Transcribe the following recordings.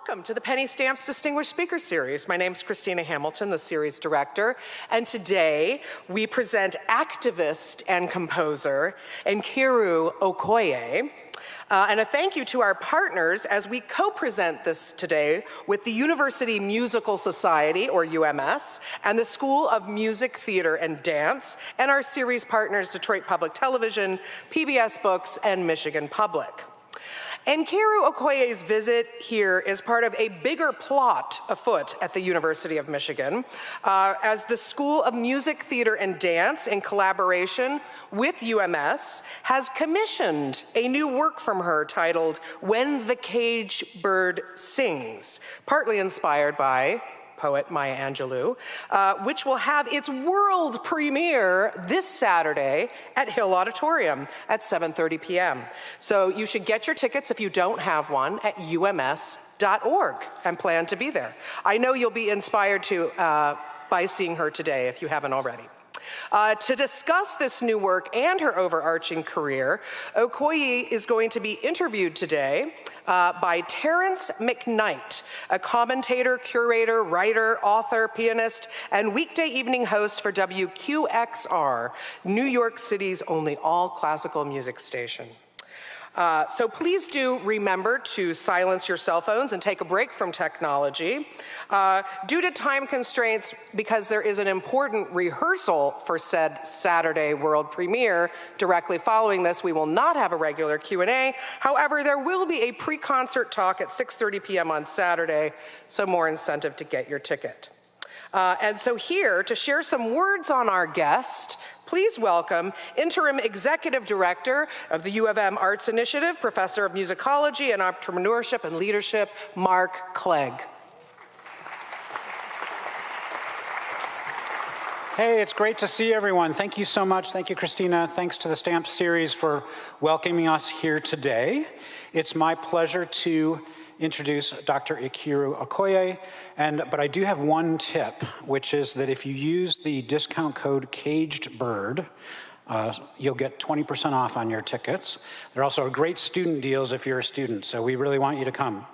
Welcome to the Penny Stamps Distinguished Speaker Series. My name is Christina Hamilton, the series director, and today we present activist and composer Nkeiru Okoye. And a thank you to our partners as we co-present this today with the University Musical Society, or UMS, and the School of Music, Theater, and Dance, and our series partners Detroit Public Television, PBS Books, and Michigan Public. Nkeiru Okoye's visit here is part of a bigger plot afoot at the University of Michigan, as the School of Music, Theater, and Dance, in collaboration with UMS, has commissioned a new work from her titled When the Caged Bird Sings, partly inspired by poet Maya Angelou, which will have its world premiere this Saturday at Hill Auditorium at 7:30 p.m. So you should get your tickets if you don't have one at ums.org and plan to be there. I know you'll be inspired by seeing her today if you haven't already. To discuss this new work and her overarching career, Okoye is going to be interviewed today by Terrence McKnight, a commentator, curator, writer, author, pianist, and weekday evening host for WQXR, New York City's only all-classical music station. So please do remember to silence your cell phones and take a break from technology. Due to time constraints, because there is an important rehearsal for said Saturday world premiere directly following this, we will not have a regular Q&A. However, there will be a pre-concert talk at 6:30 p.m. on Saturday, so more incentive to get your ticket. And so here, to share some words on our guest, please welcome Interim Executive Director of the U of M Arts Initiative, Professor of Musicology and Entrepreneurship and Leadership, Mark Clegg. Hey, it's great to see everyone. Thank you so much. Thank you, Christina. Thanks to the Stamp Series for welcoming us here today. It's my pleasure to introduce Dr. Nkeiru Okoye, but I do have one tip, which is that if you use the discount code CAGEDBIRD, you'll get 20% off on your tickets. There are also great student deals if you're a student, so we really want you to come.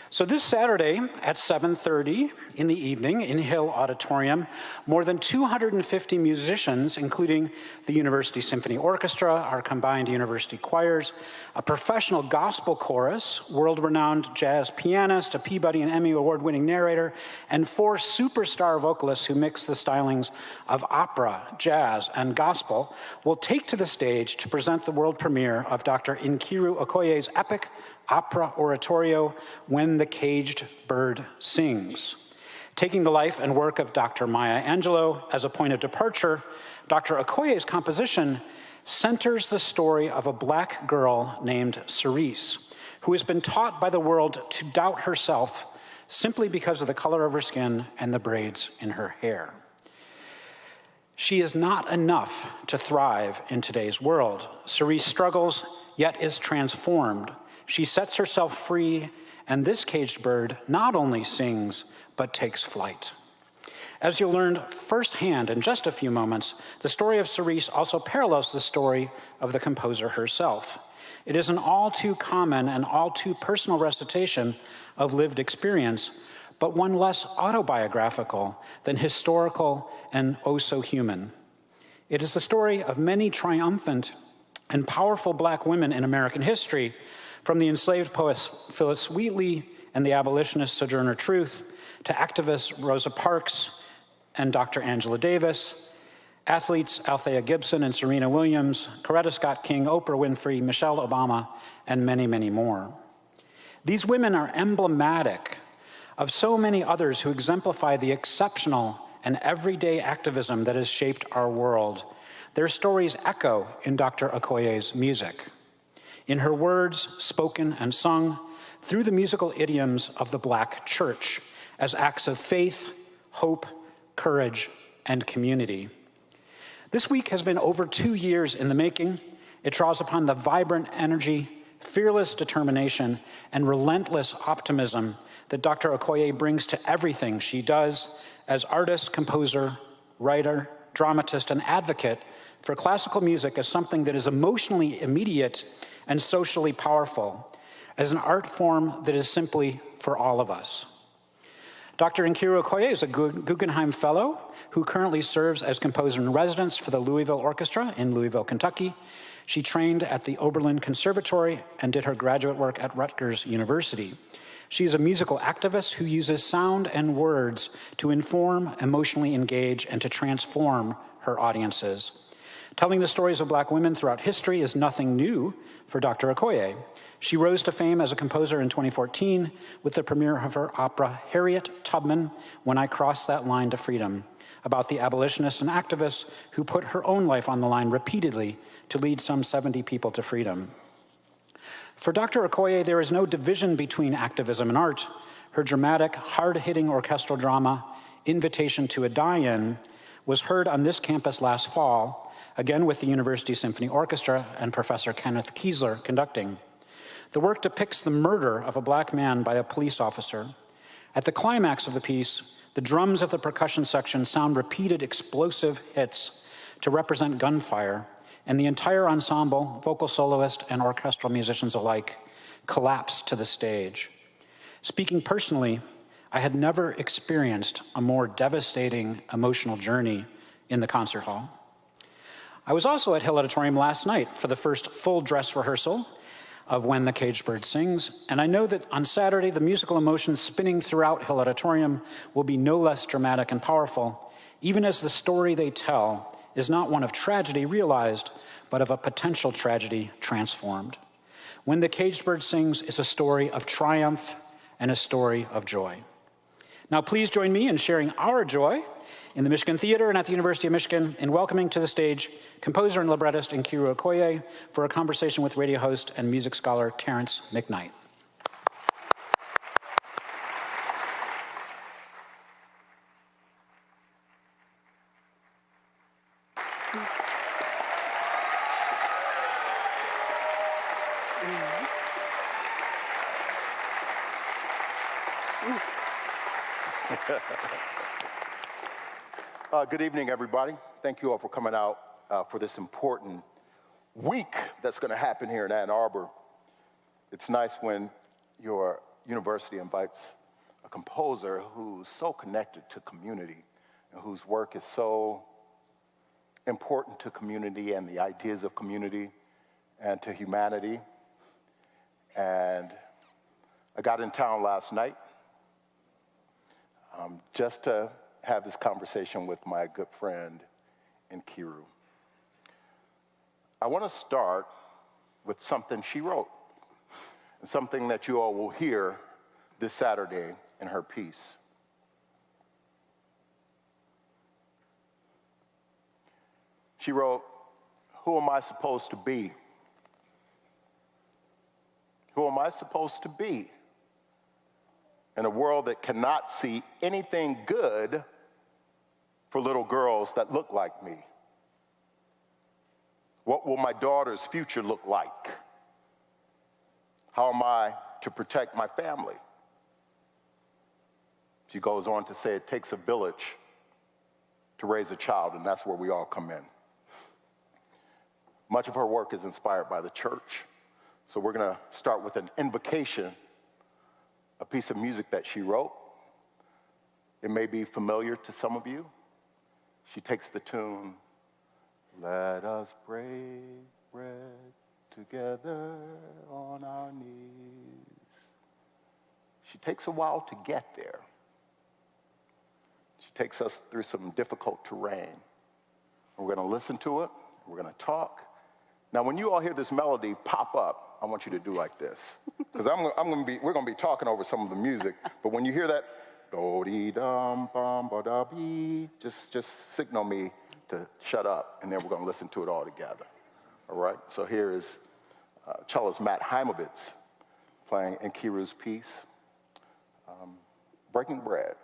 So this Saturday at 7:30 in the evening in Hill Auditorium, more than 250 musicians, including the University Symphony Orchestra, our combined university choirs, a professional gospel chorus, world-renowned jazz pianist, a Peabody and Emmy award-winning narrator, and 4 superstar vocalists who mix the stylings of opera, jazz, and gospel will take to the stage to present the world premiere of Dr. Nkeiru Okoye's epic opera oratorio, When the Caged Bird Sings. Taking the life and work of Dr. Maya Angelou as a point of departure, Dr. Okoye's composition centers the story of a black girl named Cerise, who has been taught by the world to doubt herself simply because of the color of her skin and the braids in her hair. She is not enough to thrive in today's world. Cerise struggles, yet is transformed. She sets herself free, and this caged bird not only sings, but takes flight. As you'll learn firsthand in just a few moments, the story of Cerise also parallels the story of the composer herself. It is an all too common and all too personal recitation of lived experience, but one less autobiographical than historical and oh so human. It is the story of many triumphant and powerful black women in American history, from the enslaved poet Phyllis Wheatley and the abolitionist Sojourner Truth, to activists Rosa Parks and Dr. Angela Davis, athletes Althea Gibson and Serena Williams, Coretta Scott King, Oprah Winfrey, Michelle Obama, and many, many more. These women are emblematic of so many others who exemplify the exceptional and everyday activism that has shaped our world. Their stories echo in Dr. Okoye's music, in her words, spoken and sung, through the musical idioms of the Black church, as acts of faith, hope, courage, and community. This week has been over 2 years in the making. It draws upon the vibrant energy, fearless determination, and relentless optimism that Dr. Okoye brings to everything she does as artist, composer, writer, dramatist, and advocate for classical music as something that is emotionally immediate and socially powerful. as an art form that is simply for all of us. Dr. Nkeiru Okoye is a Guggenheim Fellow who currently serves as composer in residence for the Louisville Orchestra in Louisville, Kentucky. She trained at the Oberlin Conservatory and did her graduate work at Rutgers University. She is a musical activist who uses sound and words to inform, emotionally engage, and to transform her audiences. Telling the stories of Black women throughout history is nothing new for Dr. Okoye. She rose to fame as a composer in 2014 with the premiere of her opera Harriet Tubman, When I Crossed That Line to Freedom, about the abolitionist and activist who put her own life on the line repeatedly to lead some 70 people to freedom. For Dr. Okoye, there is no division between activism and art. Her dramatic, hard-hitting orchestral drama, Invitation to a Die-In, was heard on this campus last fall, again with the University Symphony Orchestra and Professor Kenneth Kiesler conducting. The work depicts the murder of a Black man by a police officer. At the climax of the piece, the drums of the percussion section sound repeated explosive hits to represent gunfire, and the entire ensemble, vocal soloist and orchestral musicians alike, collapsed to the stage. Speaking personally, I had never experienced a more devastating emotional journey in the concert hall. I was also at Hill Auditorium last night for the first full dress rehearsal of When the Caged Bird Sings, and I know that on Saturday, the musical emotions spinning throughout Hill Auditorium will be no less dramatic and powerful, even as the story they tell is not one of tragedy realized, but of a potential tragedy transformed. When the Caged Bird Sings is a story of triumph and a story of joy. Now, please join me in sharing our joy in the Michigan Theater and at the University of Michigan in welcoming to the stage composer and librettist Nkeiru Okoye for a conversation with radio host and music scholar Terrence McKnight. Good evening, everybody. Thank you all for coming out for this important week that's going to happen here in Ann Arbor. It's nice when your university invites a composer who's so connected to community and whose work is so important to community and the ideas of community and to humanity. And I got in town last night just to have this conversation with my good friend, Nkeiru. I want to start with something she wrote, and something that you all will hear this Saturday in her piece. She wrote, "Who am I supposed to be? Who am I supposed to be in a world that cannot see anything good for little girls that look like me? What will my daughter's future look like? How am I to protect my family?" She goes on to say it takes a village to raise a child, and that's where we all come in. Much of her work is inspired by the church. So we're going to start with an invocation, a piece of music that she wrote. It may be familiar to some of you. She takes the tune, "Let us break bread together on our knees." She takes a while to get there. She takes us through some difficult terrain. And we're going to listen to it, and we're going to talk. Now, when you all hear this melody pop up, I want you to do like this, because we're going to be talking over some of the music. But when you hear that, do-dee-dum-bum-ba-da-bee, just signal me to shut up, and then we're going to listen to it all together. All right? So here is cellist Matt Heimovitz playing Nkeiru's piece, "Breaking Bread."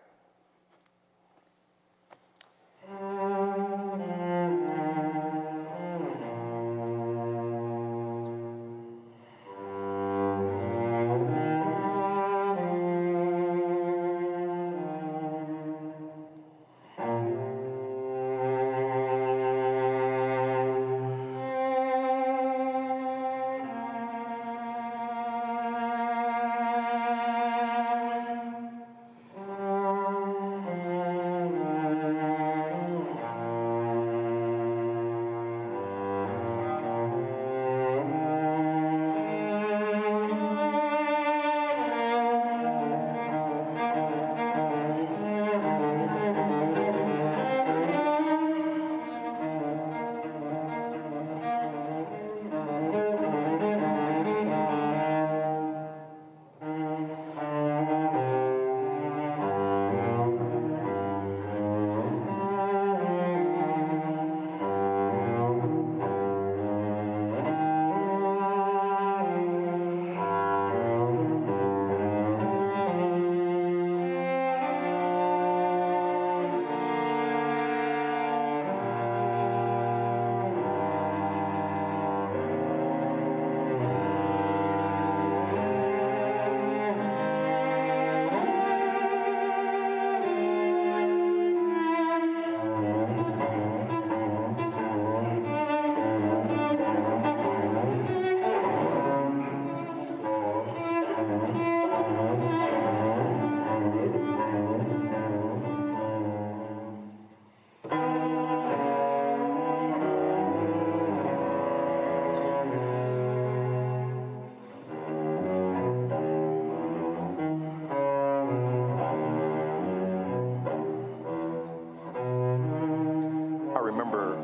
remember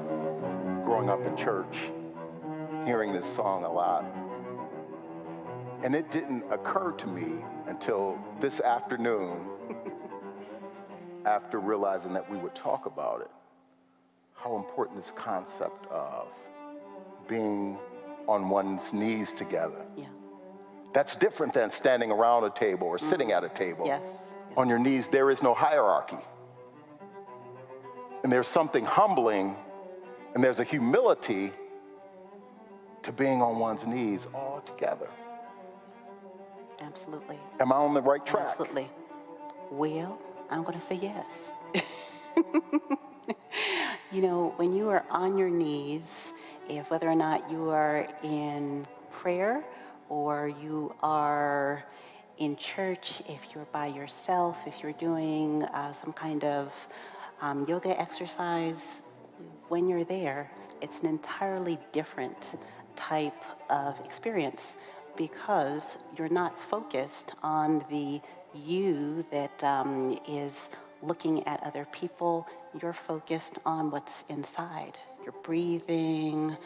growing up in church, hearing this song a lot. And it didn't occur to me until this afternoon, after realizing that we would talk about it, how important this concept of being on one's knees together. Yeah. That's different than standing around a table or sitting at a table. Yes. On your knees, there is no hierarchy. And there's something humbling, and there's a humility to being on one's knees all together. Absolutely. Am I on the right track? Absolutely. Well, I'm going to say yes. You know, when you are on your knees, if whether or not you are in prayer or you are in church, if you're by yourself, if you're doing some kind of yoga exercise, when you're there, it's an entirely different type of experience because you're not focused on the you that is looking at other people. You're focused on what's inside. Your breathing,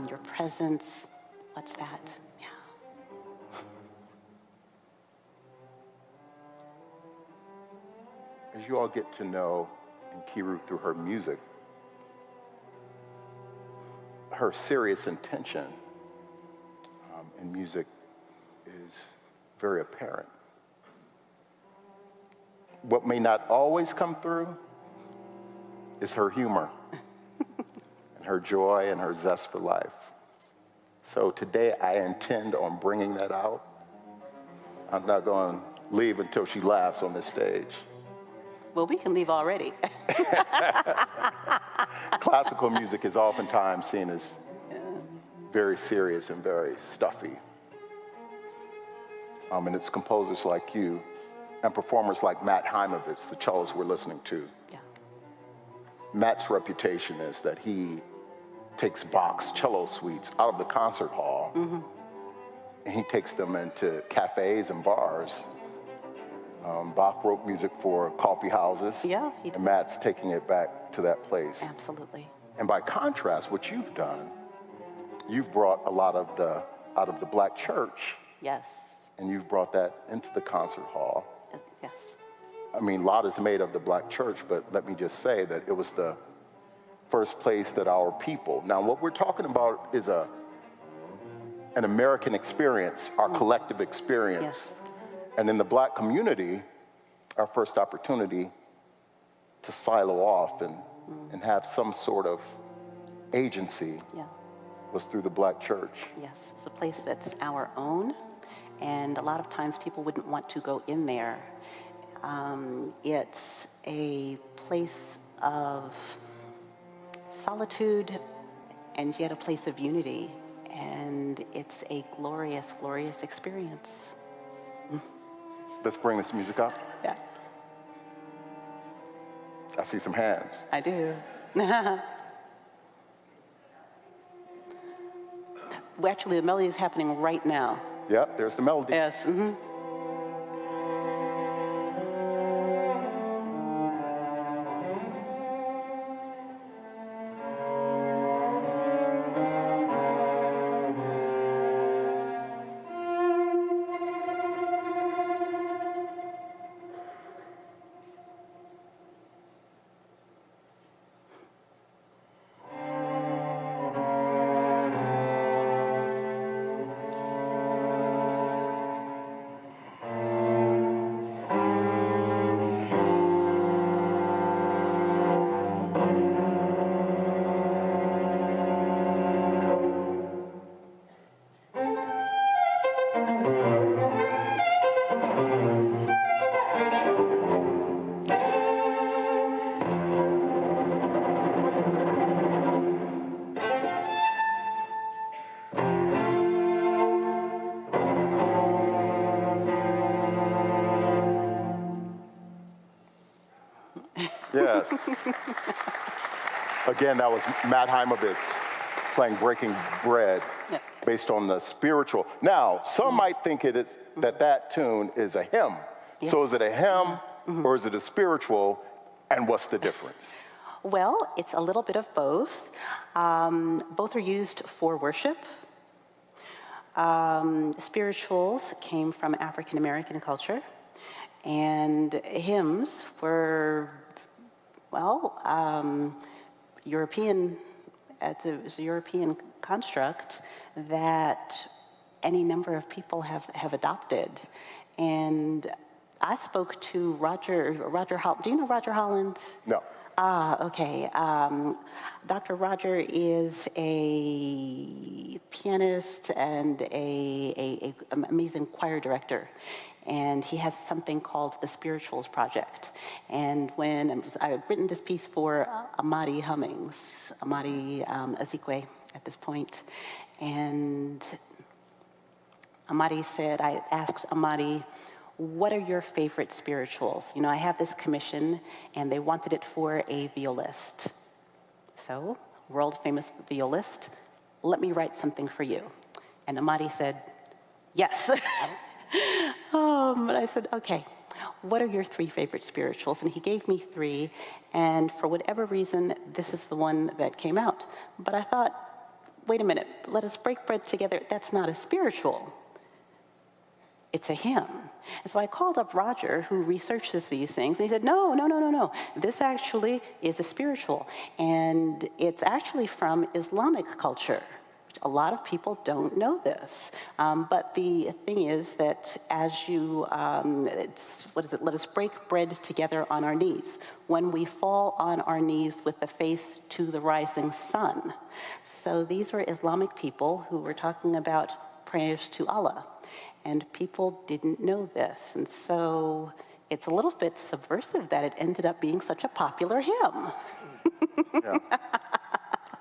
your presence. What's that? Yeah. As you all get to know Nkeiru through her music, her serious intention in music is very apparent. What may not always come through is her humor and her joy and her zest for life. So today I intend on bringing that out. I'm not going to leave until she laughs on this stage. Well, we can leave already. Classical music is oftentimes seen as very serious and very stuffy. And it's composers like you and performers like Matt Heimovitz, the cellist we're listening to. Yeah. Matt's reputation is that he takes Bach's cello suites out of the concert hall and he takes them into cafes and bars. Bach wrote music for coffee houses. Yeah, and Matt's taking it back to that place. Absolutely. And by contrast, what you've done, you've brought a lot of the out of the black church. Yes. And you've brought that into the concert hall. Yes. I mean, a lot is made of the black church, but let me just say that it was the first place that our people. Now, what we're talking about is an American experience, our collective experience. Yes. And in the black community, our first opportunity to silo off and have some sort of agency was through the black church. Yes, it's a place that's our own, and a lot of times people wouldn't want to go in there. It's a place of solitude and yet a place of unity, and it's a glorious, glorious experience. Let's bring this music up. Yeah. I see some hands. I do. Well, actually, the melody is happening right now. Yep, there's the melody. Yes. Mm-hmm. Yes. Again, that was Matt Heimovitz playing Breaking Bread based on the spiritual. Now, some might think it is that tune is a hymn. So is it a hymn or is it a spiritual, and what's the difference? Well, it's a little bit of both. Both are used for worship. Spirituals came from African American culture, and hymns were, well, European. It's a European construct that any number of people have adopted. And I spoke to Roger Holland. Do you know Roger Holland? No. Okay. Dr. Roger is a pianist and an amazing choir director. And he has something called the Spirituals Project. And when I had written this piece for Amadi Ezekwe at this point, and Amadi said, I asked Amadi, what are your favorite spirituals? You know, I have this commission, and they wanted it for a violist. So, world famous violist, let me write something for you. And Amadi said, yes. And I said, okay, what are your 3 favorite spirituals? And he gave me 3, and for whatever reason, this is the one that came out. But I thought, wait a minute, let us break bread together. That's not a spiritual. It's a hymn. And so I called up Roger, who researches these things, and he said, no. This actually is a spiritual, and it's actually from Islamic culture. A lot of people don't know this, but the thing is that as you, let us break bread together on our knees. When we fall on our knees with the face to the rising sun. So these were Islamic people who were talking about prayers to Allah, and people didn't know this, and so it's a little bit subversive that it ended up being such a popular hymn. Yeah.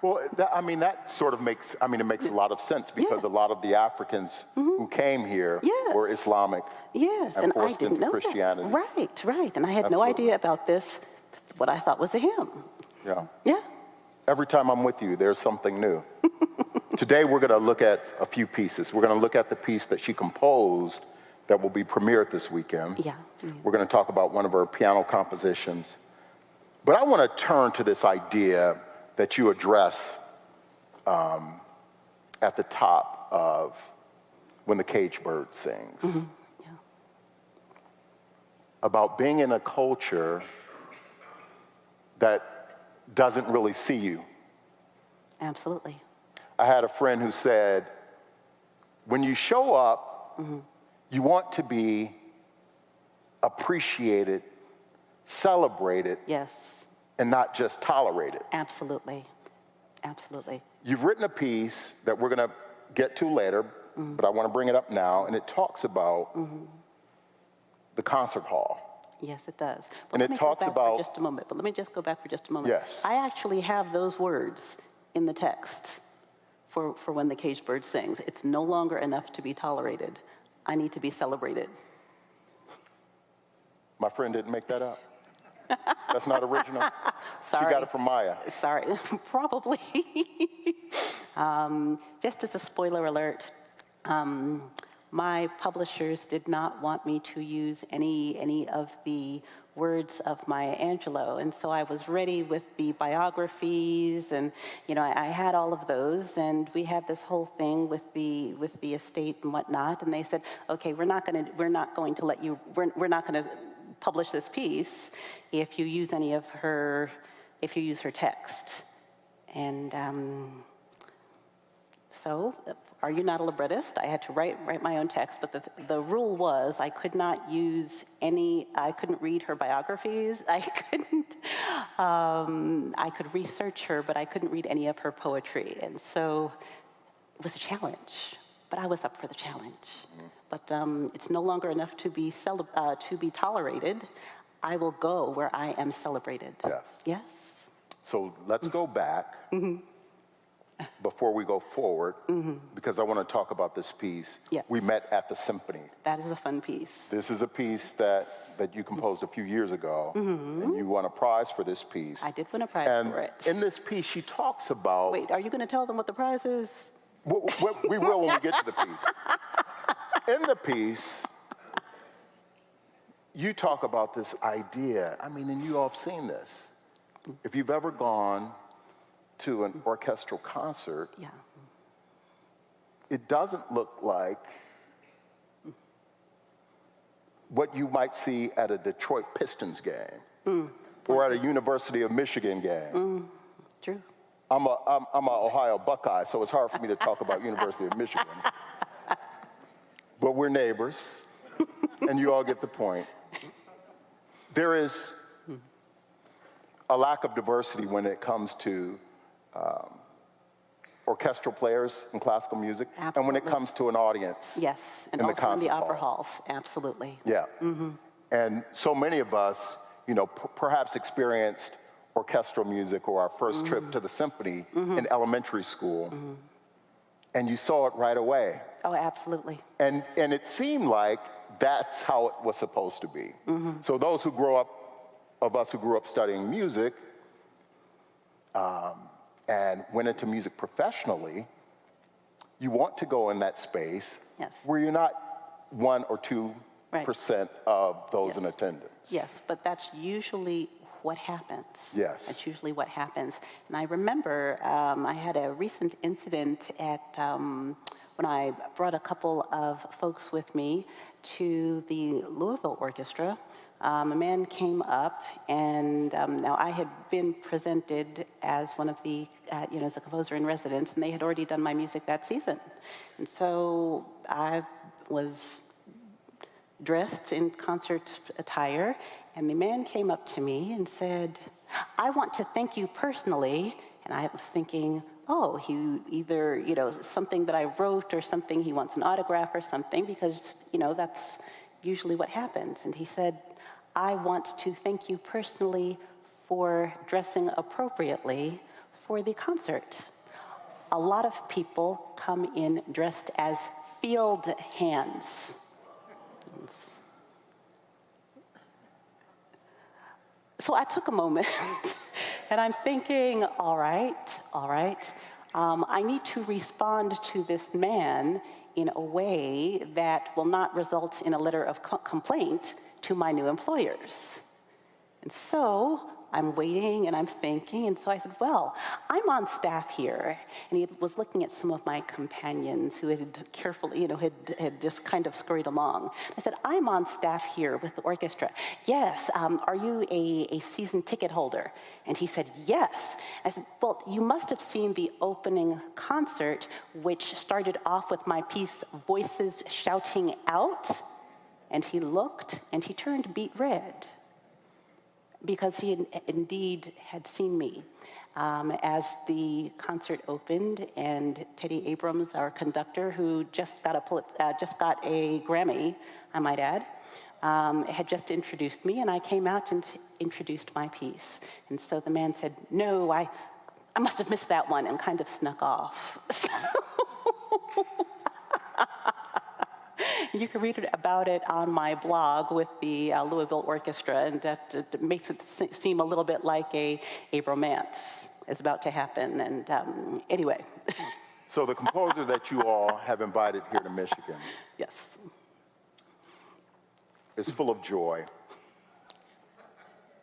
Well, that sort of makes, it makes a lot of sense because a lot of the Africans who came here were Islamic and forced into Christianity. That. Right. And I had no idea about this, what I thought was a hymn. Yeah. Every time I'm with you, there's something new. Today, we're going to look at a few pieces. We're going to look at the piece that she composed that will be premiered this weekend. Yeah. We're going to talk about one of her piano compositions. But I want to turn to this idea that you address at the top of When the Caged Bird Sings. Mm-hmm. Yeah. About being in a culture that doesn't really see you. Absolutely. I had a friend who said, when you show up, you want to be appreciated, celebrated, and not just tolerated. Absolutely. You've written a piece that we're going to get to later, but I want to bring it up now, and it talks about the concert hall. Yes, it does. And it talks about... for just a moment, but let me just go back for just a moment. Yes. I actually have those words in the text for When the Caged Bird Sings. It's no longer enough to be tolerated. I need to be celebrated. My friend didn't make that up. That's not original? Sorry. She got it from Maya. Sorry, probably. Just as a spoiler alert, my publishers did not want me to use any of the words of Maya Angelou, and so I was ready with the biographies, and I had all of those, and we had this whole thing with the estate and whatnot, and they said, okay, we're not going to publish this piece if you use her text. And so, are you not a librettist? I had to write my own text, but the rule was I could not use I couldn't read her biographies. I could research her, but I couldn't read any of her poetry. And so it was a challenge, but I was up for the challenge. But it's no longer enough to be tolerated. I will go where I am celebrated. Yes. So let's go back before we go forward, because I want to talk about this piece. Yes. We met at the symphony. That is a fun piece. This is a piece that you composed a few years ago, and you won a prize for this piece. I did win a prize for it. And in this piece, she talks about... Wait, are you going to tell them what the prize is? We will when we get to the piece. In the piece, you talk about this idea, and you all have seen this, If you've ever gone to an orchestral concert, Yeah. it doesn't look like what you might see at a Detroit Pistons game or at a University of Michigan game. True. I'm a Ohio Buckeye, so it's hard for me to talk about University of Michigan. But we're neighbors, and you all get the point. There is a lack of diversity when it comes to orchestral players in classical music, and when it comes to an audience. Yes, and in the also in concert the opera hall. halls, absolutely. Yeah. And so many of us, perhaps experienced orchestral music or our first trip to the symphony in elementary school, and you saw it right away. Oh, absolutely. And it seemed like that's how it was supposed to be. So those of us who grew up studying music and went into music professionally, you want to go in that space Yes. where you're not 1 or 2% of those in attendance. Yes, but that's usually what happens. Yes. That's usually what happens. And I remember I had a recent incident at when I brought a couple of folks with me to the Louisville Orchestra. A man came up, and now I had been presented as one of the, as a composer in residence, and they had already done my music that season. And so I was dressed in concert attire, and the man came up to me and said, "I want to thank you personally." And I was thinking, oh, he either, something that I wrote or something, he wants an autograph or something, because, that's usually what happens. And he said, "I want to thank you personally for dressing appropriately for the concert. A lot of people come in dressed as field hands." So I took a moment, and I'm thinking, all right. I need to respond to this man in a way that will not result in a letter of complaint to my new employers. And so I'm waiting and I'm thinking, and so I said, well, I'm on staff here. And he was looking at some of my companions who had carefully, had just kind of scurried along. I said, I'm on staff here with the orchestra. Yes, are you a season ticket holder? And he said, yes. I said, well, you must have seen the opening concert, which started off with my piece, Voices Shouting Out. And he looked and he turned beet red, because he indeed had seen me as the concert opened, and Teddy Abrams, our conductor, who just got a Grammy, I might add, had just introduced me, and I came out and introduced my piece. And so the man said, "No, I must have missed that one," and kind of snuck off. You can read about it on my blog with the Louisville Orchestra, and that makes it seem a little bit like a romance is about to happen. And anyway. So the composer that you all have invited here to Michigan, yes, is full of joy.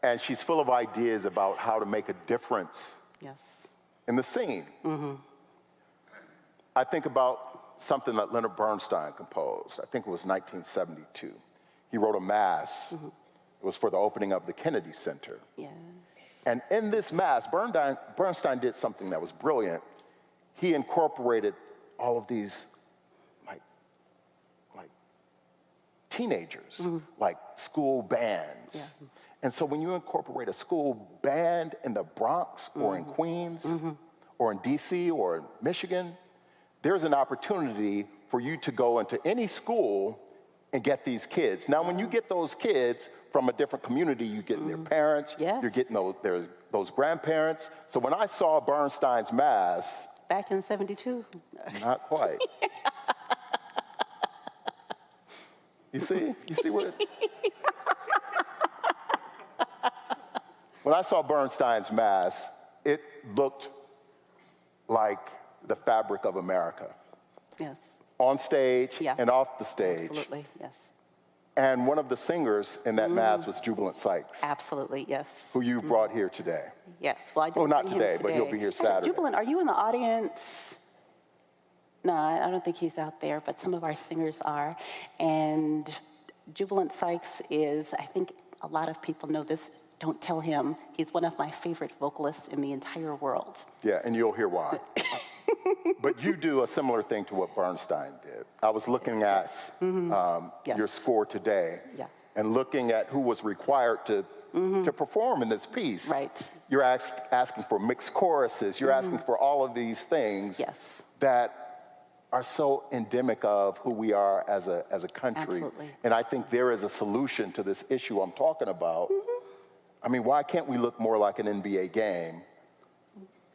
And she's full of ideas about how to make a difference yes, in the scene. I think about something that Leonard Bernstein composed. I think it was 1972. He wrote a mass. It was for the opening of the Kennedy Center. yes, And in this mass, Bernstein did something that was brilliant. He incorporated all of these like teenagers, like school bands. Yeah. And so when you incorporate a school band in the Bronx or in Queens or in DC or in Michigan, there's an opportunity for you to go into any school and get these kids. Now, when you get those kids from a different community, you're getting their parents, Yes. you're getting those grandparents. So when I saw Bernstein's Mass, back in '72. not quite. You see what? When I saw Bernstein's Mass, it looked like the fabric of America. Yes, On stage Yeah. and off the stage. absolutely, yes. And one of the singers in that mass was Jubilant Sykes. Absolutely, yes. Who you brought here today. Yes, well, I didn't not bring him today, but he'll be here Saturday. Jubilant, are you in the audience? No, I don't think he's out there, but some of our singers are. And Jubilant Sykes is, I think a lot of people know this, don't tell him, he's one of my favorite vocalists in the entire world. Yeah, and you'll hear why. But you do a similar thing to what Bernstein did. I was looking at your score today and looking at who was required to perform in this piece. Right. You're asking for mixed choruses. You're asking for all of these things that are so endemic of who we are as a country. Absolutely. And I think there is a solution to this issue I'm talking about. I mean, why can't we look more like an NBA game?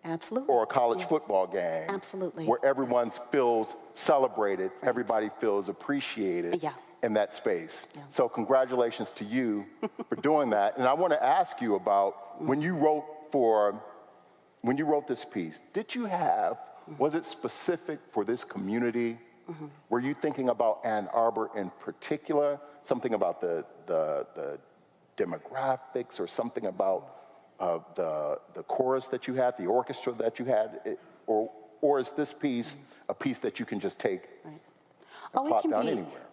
Absolutely. Or a college football game. Absolutely. Where everyone feels celebrated, everybody feels appreciated in that space. So congratulations to you for doing that. And I want to ask you about when you wrote this piece, did you have, was it specific for this community? Were you thinking about Ann Arbor in particular? Something about the demographics or something about the chorus that you had, the orchestra that you had, or is this piece a piece that you can just take and plop down anywhere?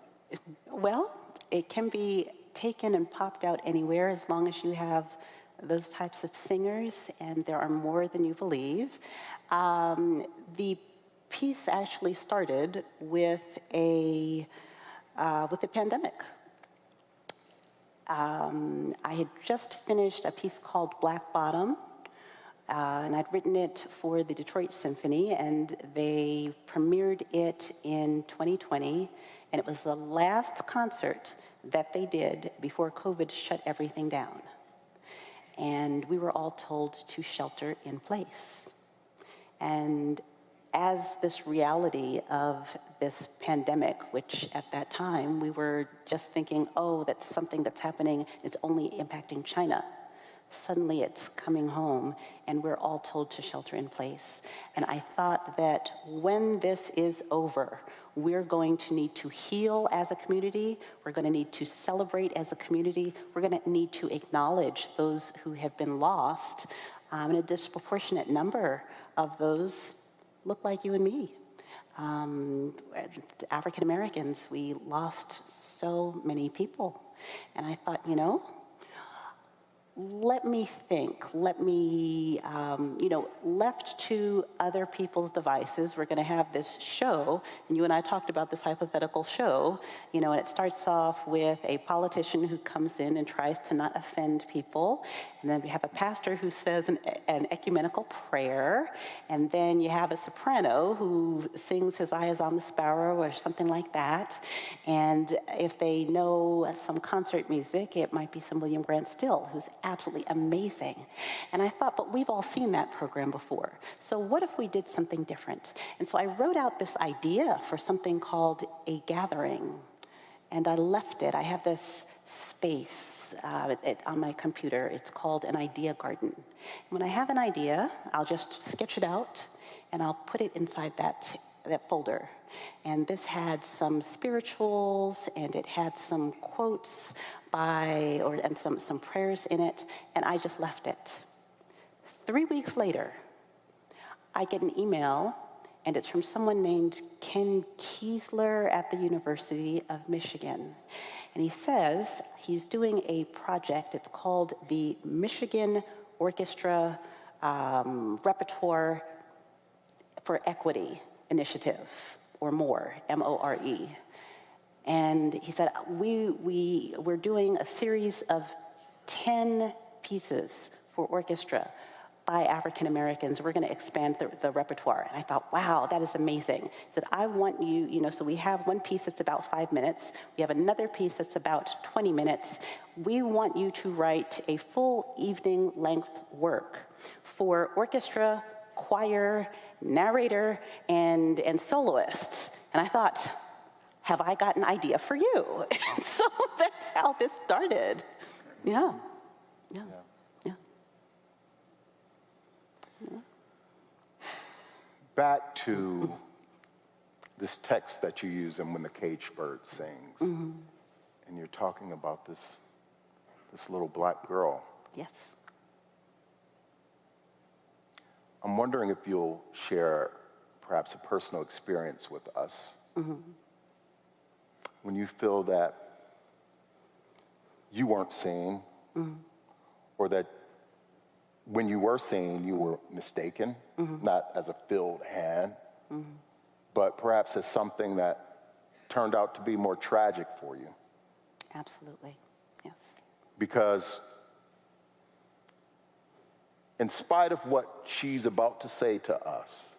Well, it can be taken and popped out anywhere as long as you have those types of singers, and there are more than you believe. The piece actually started with the pandemic. I had just finished a piece called Black Bottom, and I'd written it for the Detroit Symphony, and they premiered it in 2020, and it was the last concert that they did before COVID shut everything down. And we were all told to shelter in place. And as this reality of this pandemic, which at that time we were just thinking, oh, that's something that's happening, it's only impacting China. Suddenly it's coming home and we're all told to shelter in place. And I thought that when this is over, we're going to need to heal as a community, we're going to need to celebrate as a community, we're going to need to acknowledge those who have been lost, and a disproportionate number of those look like you and me. African Americans, we lost so many people. And I thought, let me think, left to other people's devices, we're going to have this show, and you and I talked about this hypothetical show, and it starts off with a politician who comes in and tries to not offend people, and then we have a pastor who says an ecumenical prayer, and then you have a soprano who sings His Eye is on the Sparrow or something like that, and if they know some concert music, it might be some William Grant Still, who's absolutely amazing. And I thought, but we've all seen that program before. So what if we did something different? And so I wrote out this idea for something called a gathering. And I left it. I have this space on my computer. It's called an idea garden. And when I have an idea, I'll just sketch it out and I'll put it inside that folder. And this had some spirituals, and it had some quotes and some prayers in it, and I just left it. 3 weeks later, I get an email, and it's from someone named Ken Kiesler at the University of Michigan. And he says he's doing a project. It's called the Michigan Orchestra Repertoire for Equity Initiative, or MORE, M-O-R-E. And he said, we're doing a series of 10 pieces for orchestra by African Americans. We're going to expand the repertoire. And I thought, wow, that is amazing. He said, I want you, so we have one piece that's about 5 minutes. We have another piece that's about 20 minutes. We want you to write a full evening length work for orchestra, choir, narrator, and soloists. And I thought, have I got an idea for you? So that's how this started. Yeah. Back to this text that you use in When the Caged Bird Sings. and you're talking about this little black girl. Yes. I'm wondering if you'll share perhaps a personal experience with us. Mm-hmm. When you feel that you weren't seen, mm-hmm. or that when you were seen, you were mistaken, mm-hmm. not as a filled hand, mm-hmm. but perhaps as something that turned out to be more tragic for you. Absolutely, yes. Because in spite of what she's about to say to us,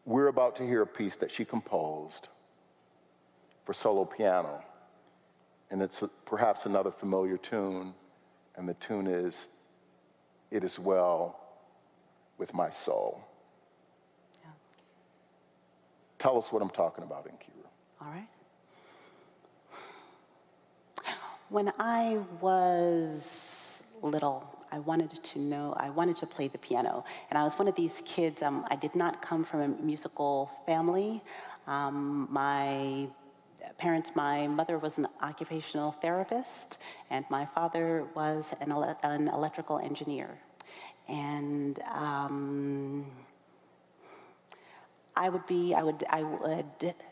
we're about to hear a piece that she composed for solo piano. And it's perhaps another familiar tune, and the tune is, "It Is Well With My Soul." Yeah. Tell us what I'm talking about, Nkeiru. All right. When I was little, I wanted to play the piano. And I was one of these kids, I did not come from a musical family. My mother was an occupational therapist, and my father was an electrical engineer. And I would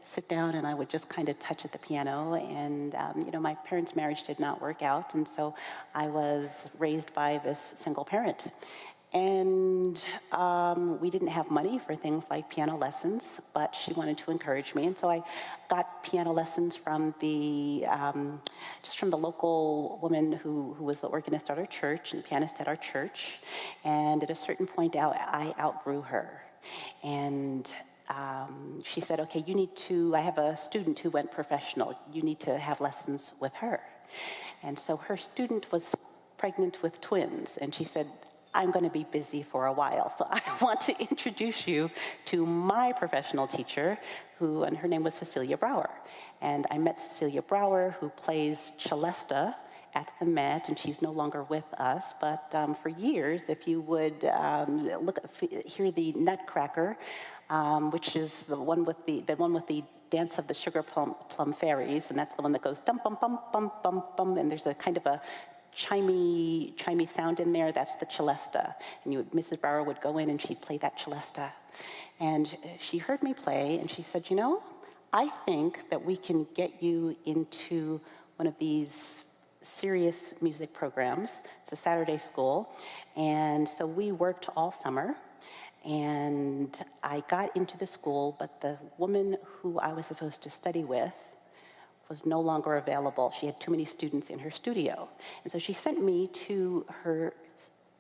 sit down and I would just kind of touch at the piano, and my parents' marriage did not work out, and so I was raised by this single parent. And we didn't have money for things like piano lessons, but she wanted to encourage me, and so I got piano lessons from just from the local woman who was the organist at our church and the pianist at our church. And at a certain point out, I outgrew her, and she said, "Okay, I have a student who went professional. You need to have lessons with her." And so her student was pregnant with twins, and she said, "I'm going to be busy for a while, so I want to introduce you to my professional teacher," and her name was Cecilia Brower. And I met Cecilia Brower, who plays celesta at the Met, and she's no longer with us. But for years, if you would hear the Nutcracker, which is the one with the dance of the sugar plum fairies, and that's the one that goes dum bum bum bum bum bum, and there's a kind of a chimey sound in there. That's the celesta, and Mrs. Brower would go in and she'd play that celesta, and she heard me play, and she said, "I think that we can get you into one of these serious music programs. It's a Saturday school." And so we worked all summer, and I got into the school, but the woman who I was supposed to study with was no longer available. She had too many students in her studio. And so she sent me to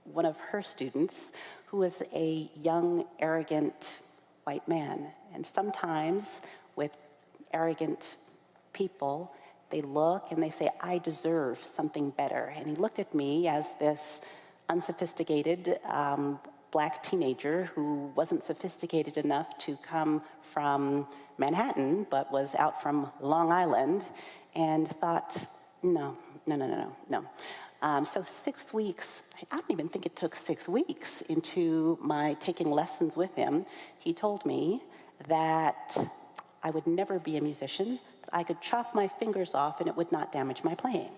one of her students, who was a young, arrogant white man. And sometimes with arrogant people, they look and they say, "I deserve something better." And he looked at me as this unsophisticated black teenager who wasn't sophisticated enough to come from Manhattan, but was out from Long Island, and thought, no. So 6 weeks, I don't even think it took 6 weeks into my taking lessons with him, he told me that I would never be a musician, that I could chop my fingers off and it would not damage my playing.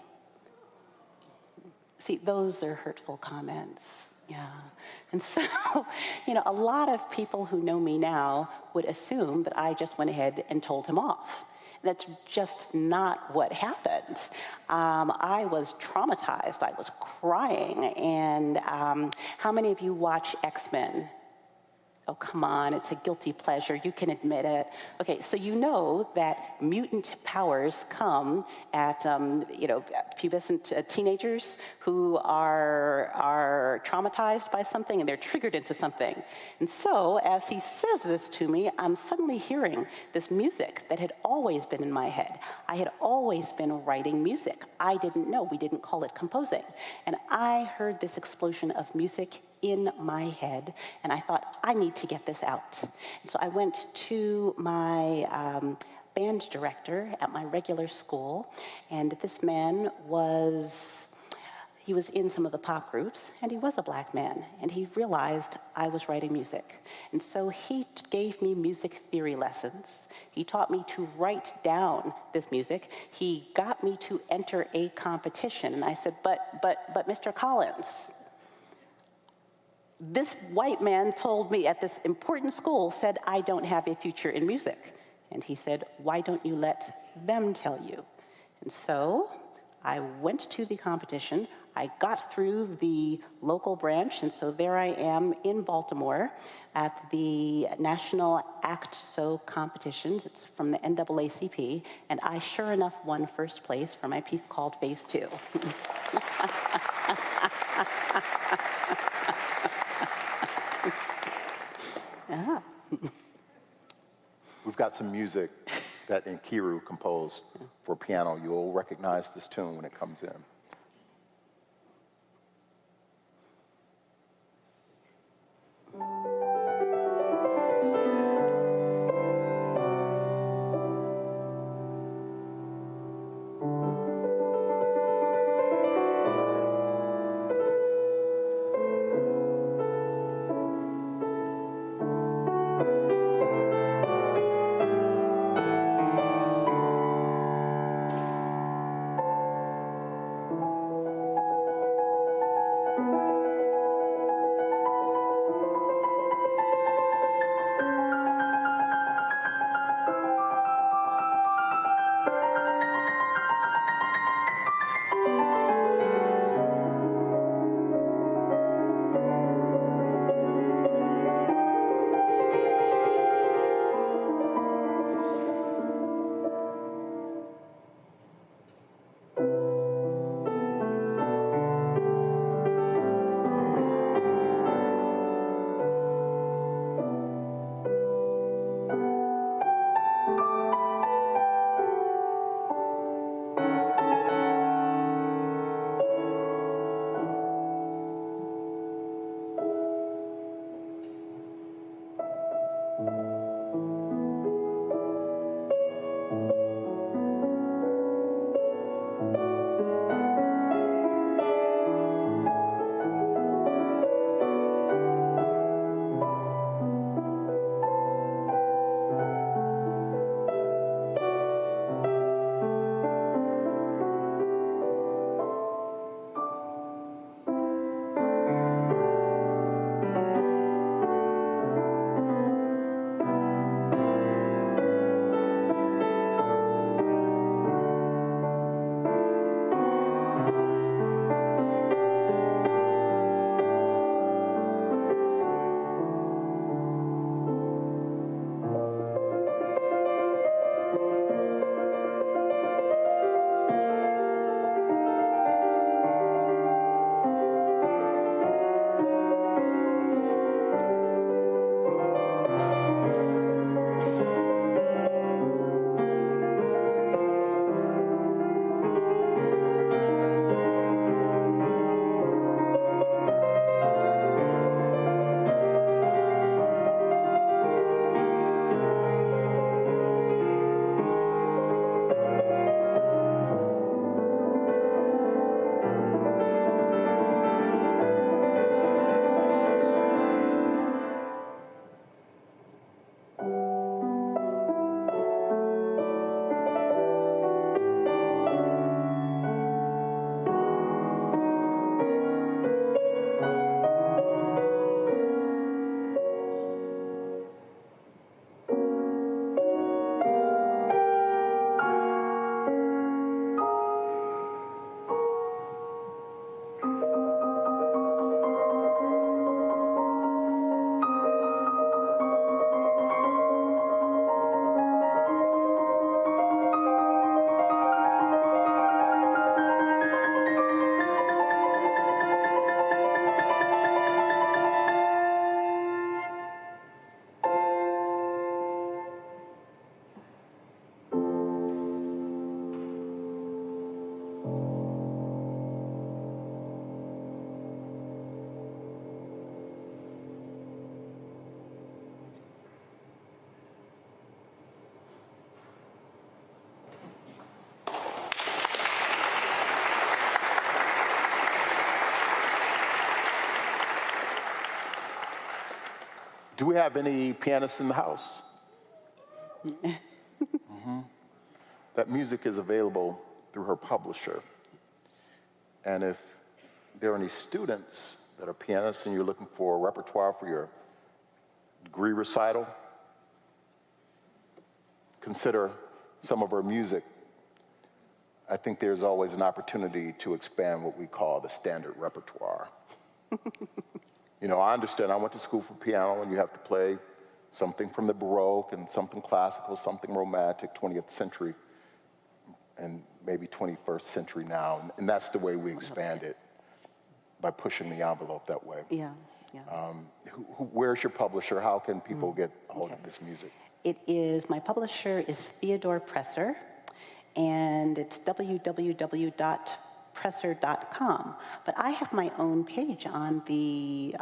See, those are hurtful comments. Yeah. And so, a lot of people who know me now would assume that I just went ahead and told him off. That's just not what happened. I was traumatized. I was crying. And how many of you watch X-Men? Oh, come on, it's a guilty pleasure. You can admit it. Okay, so you know that mutant powers come at, pubescent teenagers who are traumatized by something and they're triggered into something. And so, as he says this to me, I'm suddenly hearing this music that had always been in my head. I had always been writing music. I didn't know. We didn't call it composing. And I heard this explosion of music in my head, and I thought, I need to get this out. And so I went to my band director at my regular school, and this man he was in some of the pop groups, and he was a black man, and he realized I was writing music. And so he gave me music theory lessons. He taught me to write down this music. He got me to enter a competition, and I said, but Mr. Collins, this white man told me at this important school, said I don't have a future in music. And he said, why don't you let them tell you? And so I went to the competition. I got through the local branch, and so there I am in Baltimore at the National Act So competitions. It's from the NAACP, and I sure enough won first place for my piece called Phase 2. Ah. We've got some music that Nkeiru composed for piano. You'll recognize this tune when it comes in. Do we have any pianists in the house? That music is available through her publisher. And if there are any students that are pianists and you're looking for a repertoire for your degree recital, consider some of her music. I think there's always an opportunity to expand what we call the standard repertoire. You know, I understand I went to school for piano and you have to play something from the Baroque and something classical, something romantic, 20th century, and maybe 21st century now. And that's the way we expand it, by pushing the envelope that way. Yeah, yeah. Where's your publisher? How can people get a hold of this music? My publisher is Theodore Presser, and it's www.presser.com. But I have my own page on the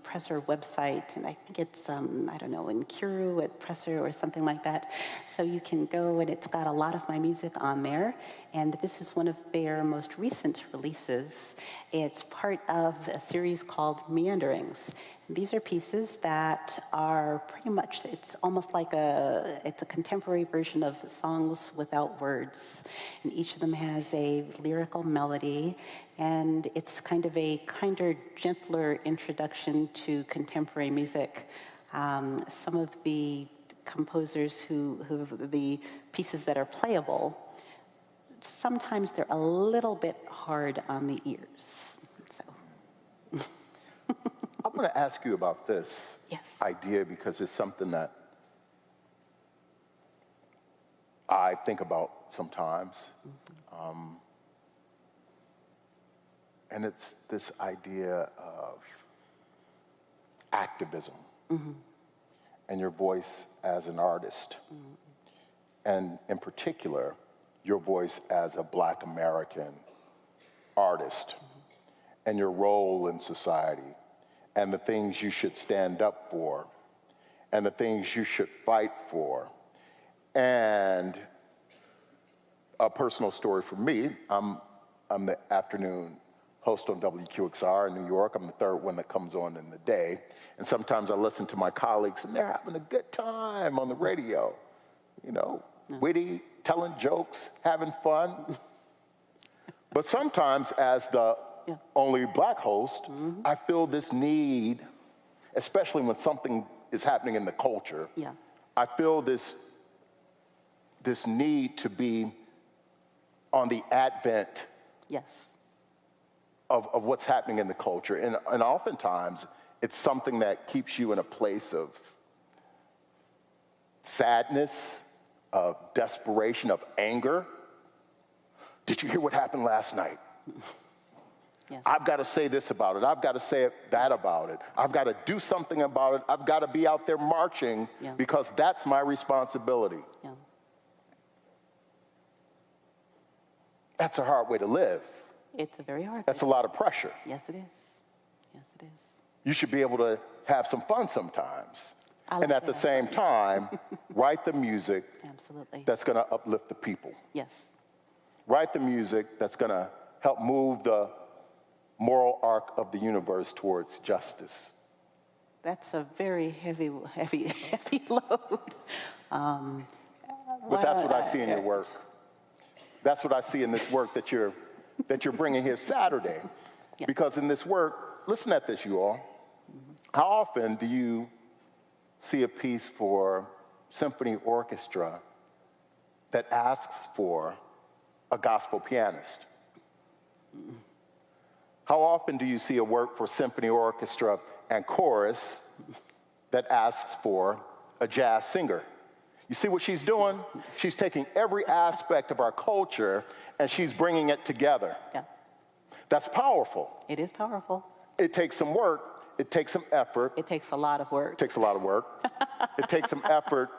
Presser website, and I think it's, I don't know, Nkeiru at Presser or something like that. So you can go, and it's got a lot of my music on there. And this is one of their most recent releases. It's part of a series called Meanderings. These are pieces that are pretty much, it's almost like it's a contemporary version of songs without words. And each of them has a lyrical melody, and it's kind of a kinder, gentler introduction to contemporary music. Some of the composers the pieces that are playable, sometimes they're a little bit hard on the ears, so. I'm going to ask you about this idea because it's something that I think about sometimes. And it's this idea of activism and your voice as an artist. And in particular, your voice as a Black American artist and your role in society, and the things you should stand up for, and the things you should fight for. And a personal story for me, I'm the afternoon host on WQXR in New York. I'm the third one that comes on in the day. And sometimes I listen to my colleagues, and they're having a good time on the radio, you know, witty, telling jokes, having fun. But sometimes as the only Black host, I feel this need, especially when something is happening in the culture, I feel this need to be on the advent of what's happening in the culture. And oftentimes, it's something that keeps you in a place of sadness, of desperation, of anger. Did you hear what happened last night? I've got to say this about it. I've got to say that about it. I've got to do something about it. I've got to be out there marching because that's my responsibility. That's a hard way to live. It's a very hard That's a lot of pressure. Yes, it is. Yes, it is. You should be able to have some fun sometimes. And at the same time, write the music that's going to uplift the people. Write the music that's going to help move the moral arc of the universe towards justice. That's a very heavy load. But that's what I see in your work. That's what I see in this work that you're bringing here Saturday. Because in this work, listen at this, you all. How often do you see a piece for symphony orchestra that asks for a gospel pianist? How often do you see a work for symphony orchestra and chorus that asks for a jazz singer? You see what she's doing? She's taking every aspect of our culture and she's bringing it together. That's powerful. It is powerful. It takes some work. It takes some effort. It takes a lot of work. It takes a lot of work. It takes some effort.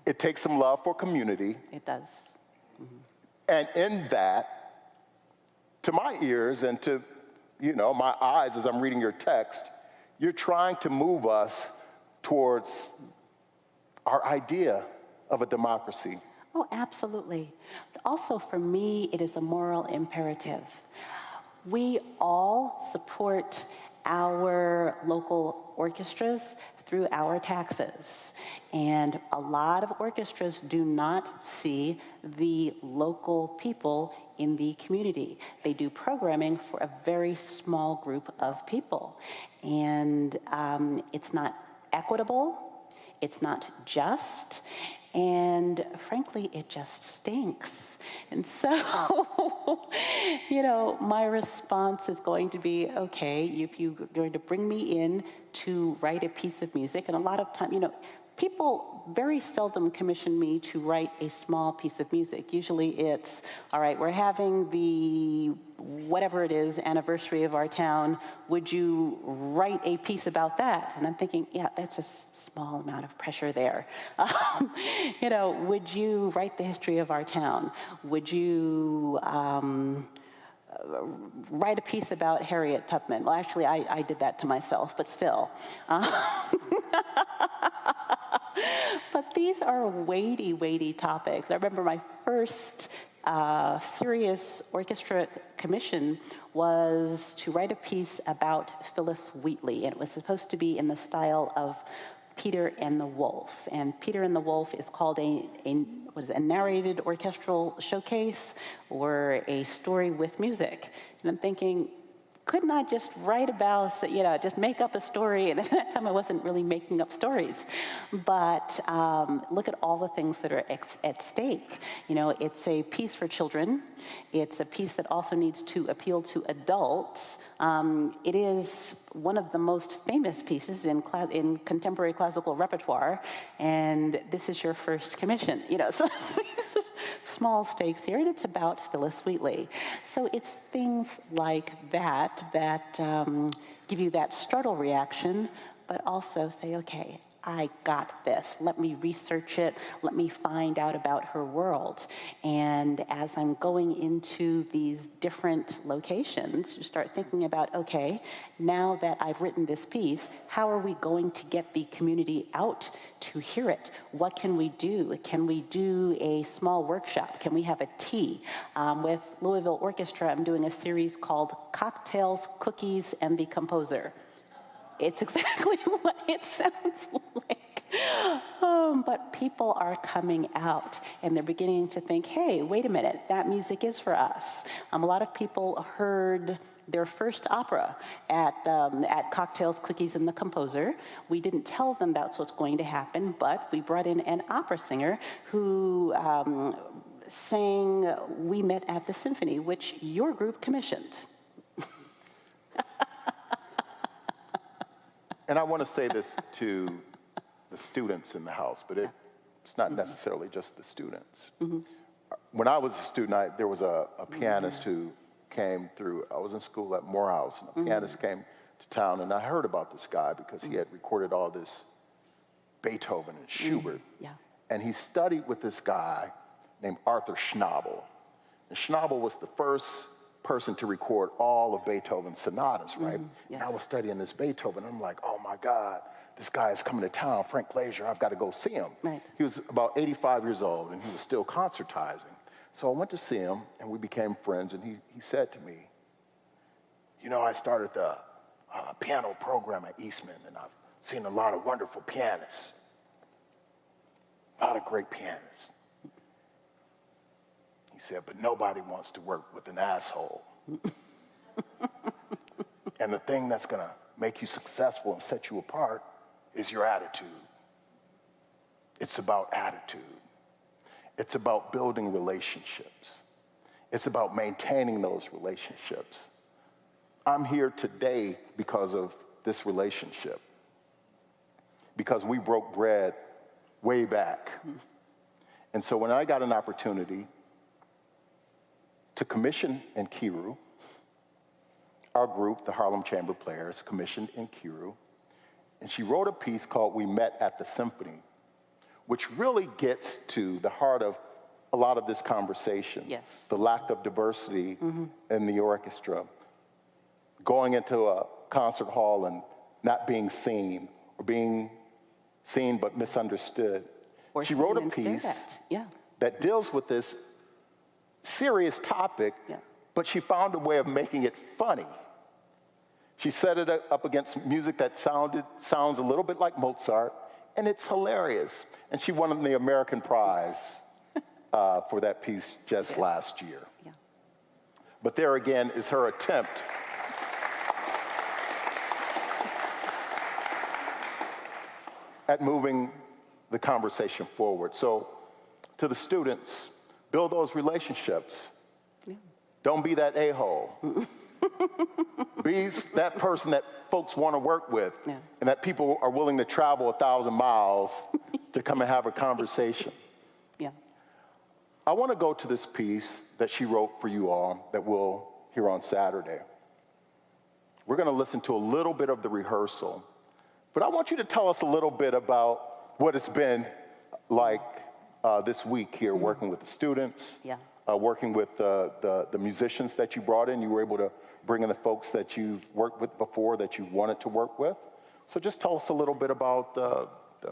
It takes some love for community. It does. And in that, to my ears and to, my eyes as I'm reading your text, you're trying to move us towards our idea of a democracy. Oh, absolutely. Also, for me, it is a moral imperative. We all support our local orchestras through our taxes. And a lot of orchestras do not see the local people in the community. They do programming for a very small group of people. And it's not equitable, it's not just, and frankly, it just stinks. And so, you know, my response is going to be, okay, if you're going to bring me in to write a piece of music, and a lot of time, you know, people very seldom commission me to write a small piece of music. Usually it's, all right, we're having the, whatever it is, anniversary of our town. Would you write a piece about that? And I'm thinking, yeah, that's a small amount of pressure there. You know, would you write the history of our town? Would you write a piece about Harriet Tubman? Well, actually, I did that to myself, but still. But these are weighty, weighty topics. I remember my first serious orchestra commission was to write a piece about Phyllis Wheatley, and it was supposed to be in the style of Peter and the Wolf. And Peter and the Wolf is called a narrated orchestral showcase or a story with music. And I'm thinking, could not just write about, you know, just make up a story. And at that time, I wasn't really making up stories. But look at all the things that are at stake. You know, it's a piece for children. It's a piece that also needs to appeal to adults. It is one of the most famous pieces in contemporary classical repertoire. And this is your first commission. You know, so small stakes here, and it's about Phyllis Wheatley. So it's things like that give you that startle reaction, but also say, okay, I got this. Let me research it. Let me find out about her world. And as I'm going into these different locations, you start thinking about, okay, now that I've written this piece, how are we going to get the community out to hear it? What can we do? Can we do a small workshop? Can we have a tea? With Louisville Orchestra, I'm doing a series called Cocktails, Cookies, and the Composer. It's exactly what it sounds like. But people are coming out, and they're beginning to think, hey, wait a minute, that music is for us. A lot of people heard their first opera at Cocktails, Cookies, and the Composer. We didn't tell them that's what's going to happen, but we brought in an opera singer who sang We Met at the Symphony, which your group commissioned. And I want to say this to the students in the house, but it's not necessarily just the students. Mm-hmm. When I was a student, there was a pianist who came through. I was in school at Morehouse, and a pianist came to town, and I heard about this guy because he had recorded all this Beethoven and Schubert. Yeah. And he studied with this guy named Arthur Schnabel. And Schnabel was the first person to record all of Beethoven's sonatas, right? Yes. And I was studying this Beethoven, and I'm like, oh my God, this guy is coming to town, Frank Glazier, I've got to go see him. Right. He was about 85 years old, and he was still concertizing. So I went to see him, and we became friends, and he said to me, you know, I started the piano program at Eastman, and I've seen a lot of wonderful pianists, a lot of great pianists. He said, but nobody wants to work with an asshole. And the thing that's going to make you successful and set you apart is your attitude. It's about attitude. It's about building relationships. It's about maintaining those relationships. I'm here today because of this relationship, because we broke bread way back. And so when I got an opportunity to commission Nkeiru, our group, the Harlem Chamber Players, commissioned Nkeiru, and she wrote a piece called We Met at the Symphony, which really gets to the heart of a lot of this conversation. Yes. The lack of diversity in the orchestra, going into a concert hall and not being seen, or being seen but misunderstood. Or she wrote a piece that deals with this serious topic, but she found a way of making it funny. She set it up against music that sounds a little bit like Mozart, and it's hilarious. And she won the American prize for that piece just last year. Yeah. But there again is her attempt at moving the conversation forward. So to the students, build those relationships. Yeah. Don't be that a-hole. Be that person that folks want to work with, and that people are willing to travel 1,000 miles to come and have a conversation. Yeah. I want to go to this piece that she wrote for you all that we'll hear on Saturday. We're going to listen to a little bit of the rehearsal, but I want you to tell us a little bit about what it's been like this week here, working with the students, working with the musicians that you brought in. You were able to bring in the folks that you've worked with before that you wanted to work with. So just tell us a little bit about the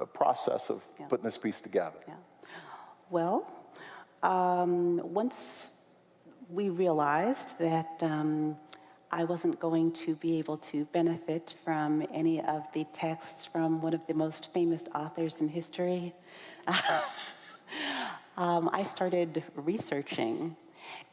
process of putting this piece together. Yeah. Well, once we realized that I wasn't going to be able to benefit from any of the texts from one of the most famous authors in history, I started researching,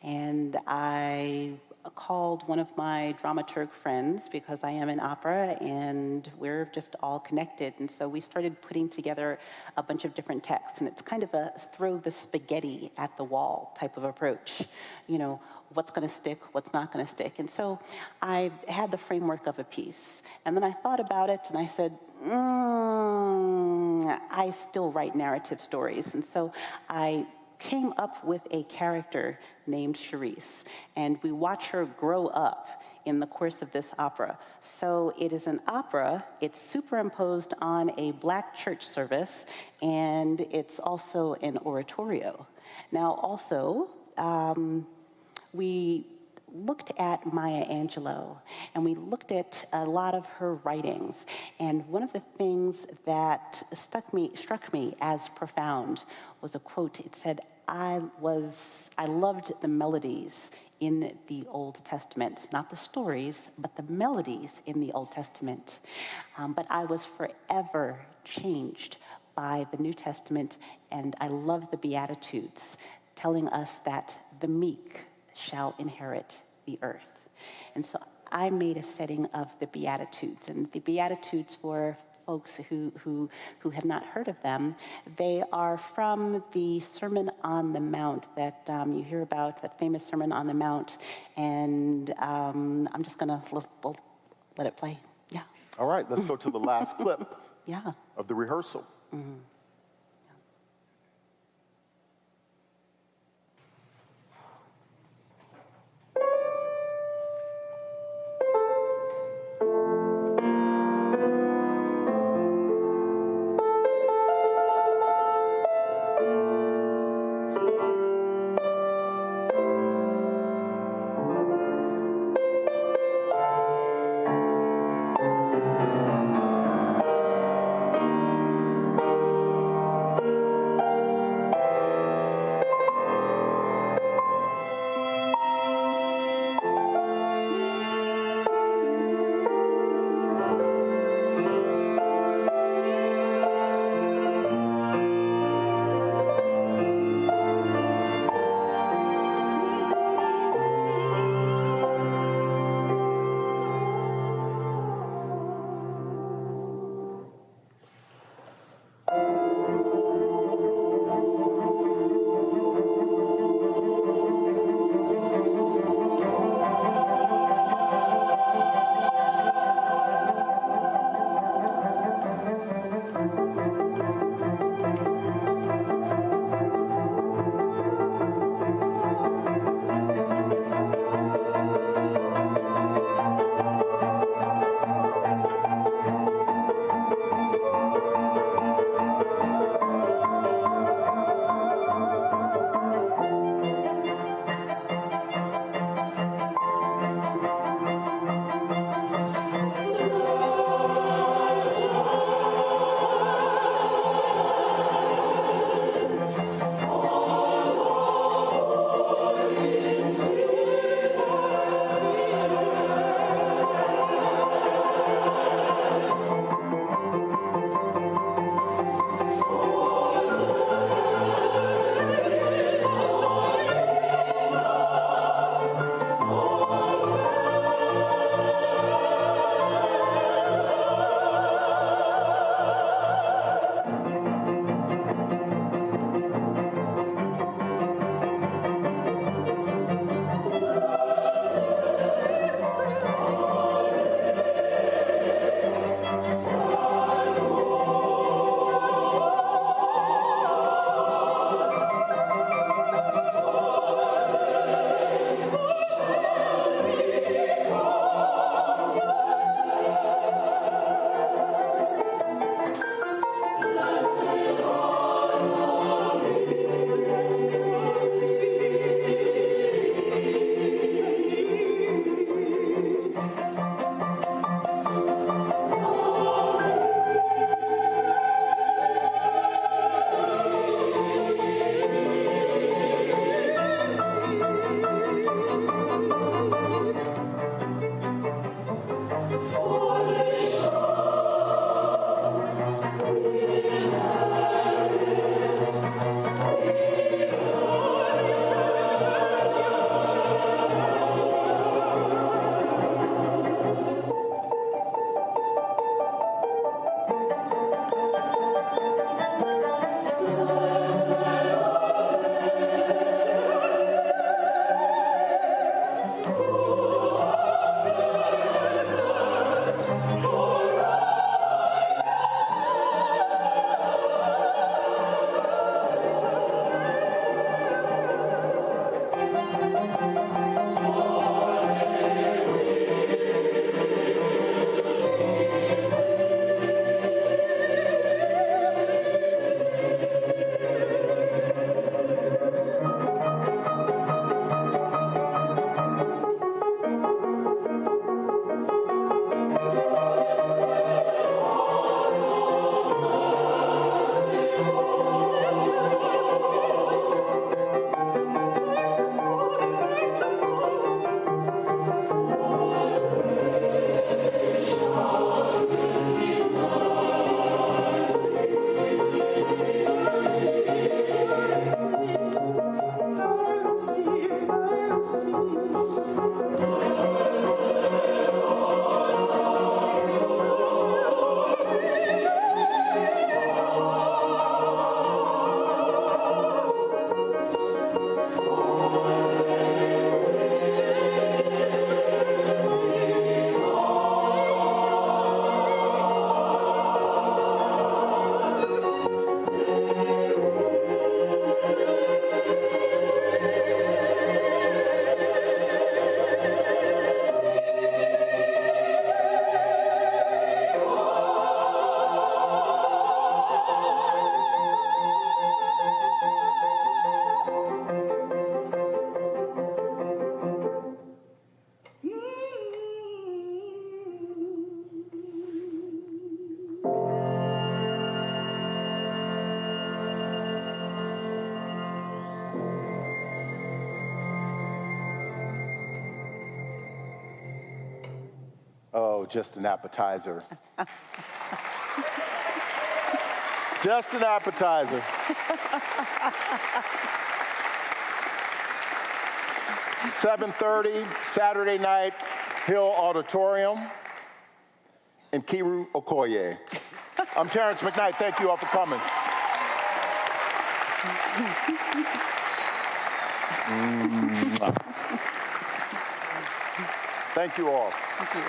and I called one of my dramaturg friends because I am in opera and we're just all connected. And so we started putting together a bunch of different texts, and it's kind of a throw the spaghetti at the wall type of approach. You know, what's going to stick, what's not going to stick. And so I had the framework of a piece. And then I thought about it and I said, I still write narrative stories. And so I came up with a character named Charisse, and we watch her grow up in the course of this opera. So it is an opera, it's superimposed on a Black church service, and it's also an oratorio. Now also, we looked at Maya Angelou, and we looked at a lot of her writings. And one of the things that struck me as profound was a quote. It said, I loved the melodies in the Old Testament, not the stories, but the melodies in the Old Testament. But I was forever changed by the New Testament, and I love the Beatitudes, telling us that the meek shall inherit the earth. And so I made a setting of the Beatitudes, and the Beatitudes, for folks who have not heard of them, they are from the Sermon on the Mount that you hear about, that famous Sermon on the Mount, and I'm just gonna let it play. Yeah. All right, let's go to the last clip of the rehearsal. Mm-hmm. Oh, just an appetizer. Just an appetizer. 7:30 Saturday night, Hill Auditorium. Nkeiru Okoye. I'm Terrence McKnight. Thank you all for coming. Thank you all. Thank you.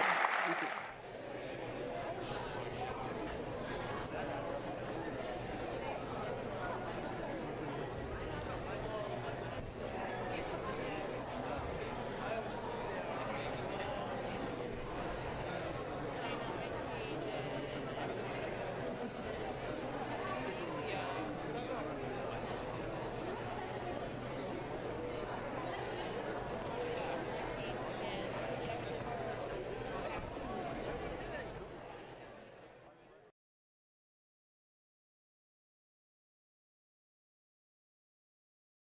Thank you.